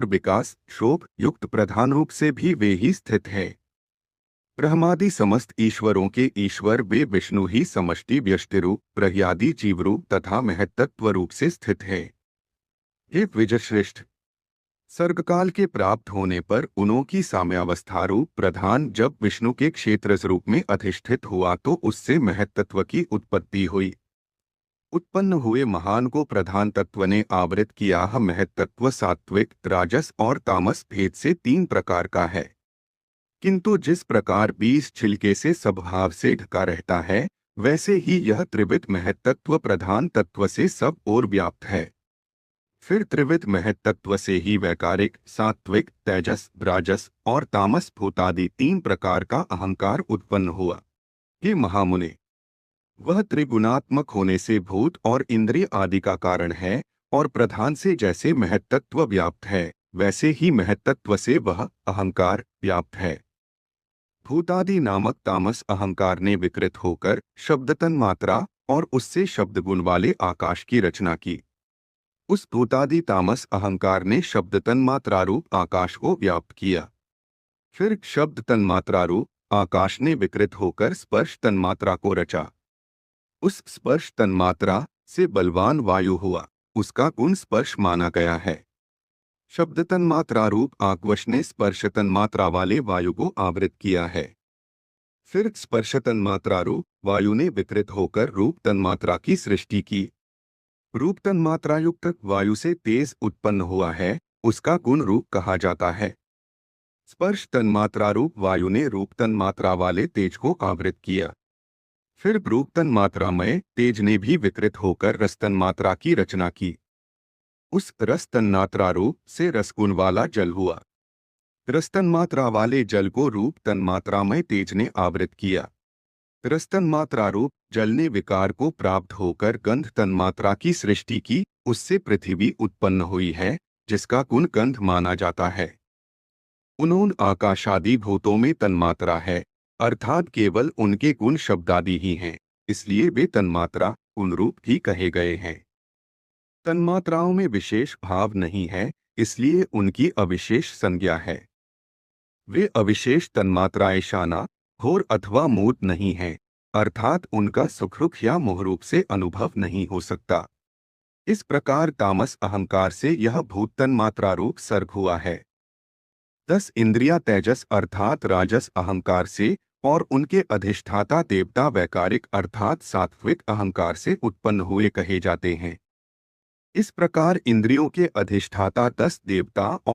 विकास शोभ युक्त प्रधान रूप से भी वे ही स्थित है। ब्रह्मादि समस्त ईश्वरों के ईश्वर वे विष्णु ही समष्टि व्यष्टिरूप प्रह्यादि जीवरूप तथा महत्तत्व रूप से स्थित है। हे द्विजश्रेष्ठ, सर्गकाल के प्राप्त होने पर उन्हों की साम्यावस्था रूप प्रधान जब विष्णु के क्षेत्र रूप में अधिष्ठित हुआ तो उससे महत्तत्व की उत्पत्ति हुई। उत्पन्न हुए महान को प्रधान तत्व ने आवृत किया। महत्तत्व सात्विक राजस और तामस भेद से 3 प्रकार का है, किंतु जिस प्रकार बीज छिलके से स्वभाव से ढका रहता है वैसे ही यह त्रिविध महत्तत्व प्रधान तत्व से सब ओर व्याप्त है। फिर त्रिविध महत्तत्व से ही वैकारिक सात्विक तेजस राजस और तामस भूतादि 3 प्रकार का अहंकार उत्पन्न हुआ। हे महामुने, वह त्रिगुणात्मक होने से भूत और इंद्रिय आदि का कारण है और प्रधान से जैसे महत्तत्व व्याप्त है वैसे ही महत्तत्व से वह अहंकार व्याप्त है। भूतादि नामक तामस अहंकार ने विकृत होकर शब्दतन मात्रा और उससे शब्द गुण वाले आकाश की रचना की। उस भूतादि तामस अहंकार ने शब्द तन्मात्रा रूप आकाश को व्याप्त किया। फिर शब्द तन्मात्रा रूप आकाश ने विकृत होकर स्पर्श तन्मात्रा को रचा। उस स्पर्श तन्मात्रा से बलवान वायु हुआ, उसका गुण स्पर्श माना गया है। शब्द तन्मात्रा रूप आकाश ने स्पर्श तन्मात्रा वाले वायु को आवृत किया है। फिर स्पर्श तन्मात्रा रूप वायु ने विकृत होकर रूप तन्मात्रा की सृष्टि की। रूप तन्मात्रा युक्त वायु से तेज उत्पन्न हुआ है, उसका गुण रूप कहा जाता है। स्पर्श तन्मात्रा रूप वायु ने रूप तन्मात्रा वाले तेज को आवृत किया। फिर रूप तन्मात्रामय तेज ने भी विकृत होकर रस तन्मात्रा की रचना की। उस रस तन्मात्रा रूप से रसगुण वाला जल हुआ। रस तन्मात्रा वाले जल को रूप तन्मात्रामय तेज ने आवृत किया। रस तन्मात्रा रूप जल ने विकार को प्राप्त होकर गंध तन्मात्रा की सृष्टि की। उससे पृथ्वी उत्पन्न हुई है, जिसका गुण गंध माना जाता है। उन्होंने आकाशादि भूतों में तन्मात्रा है, अर्थात केवल उनके गुण शब्दादि ही हैं, इसलिए वे तन्मात्रा गुण रूप ही कहे गए हैं। तन्मात्राओं में विशेष भाव नहीं है, इसलिए उनकी अविशेष संज्ञा है। वे अविशेष तन्मात्राएं शाना घोर अथवा मूर्त नहीं है, अर्थात उनका सुखरूप या मोहरूप से अनुभव नहीं हो सकता। इस प्रकार तामस अहंकार से यह भूत तन्मात्रा रूप सर्ग हुआ है। 10 इंद्रिया तेजस अर्थात राजस अहंकार से और उनके अधिष्ठाता देवता वैकारिक अर्थात सात्विक अहंकार से उत्पन्न हुए कहे जाते हैं। इस प्रकार इंद्रियों के अधिष्ठाता 10 देवता और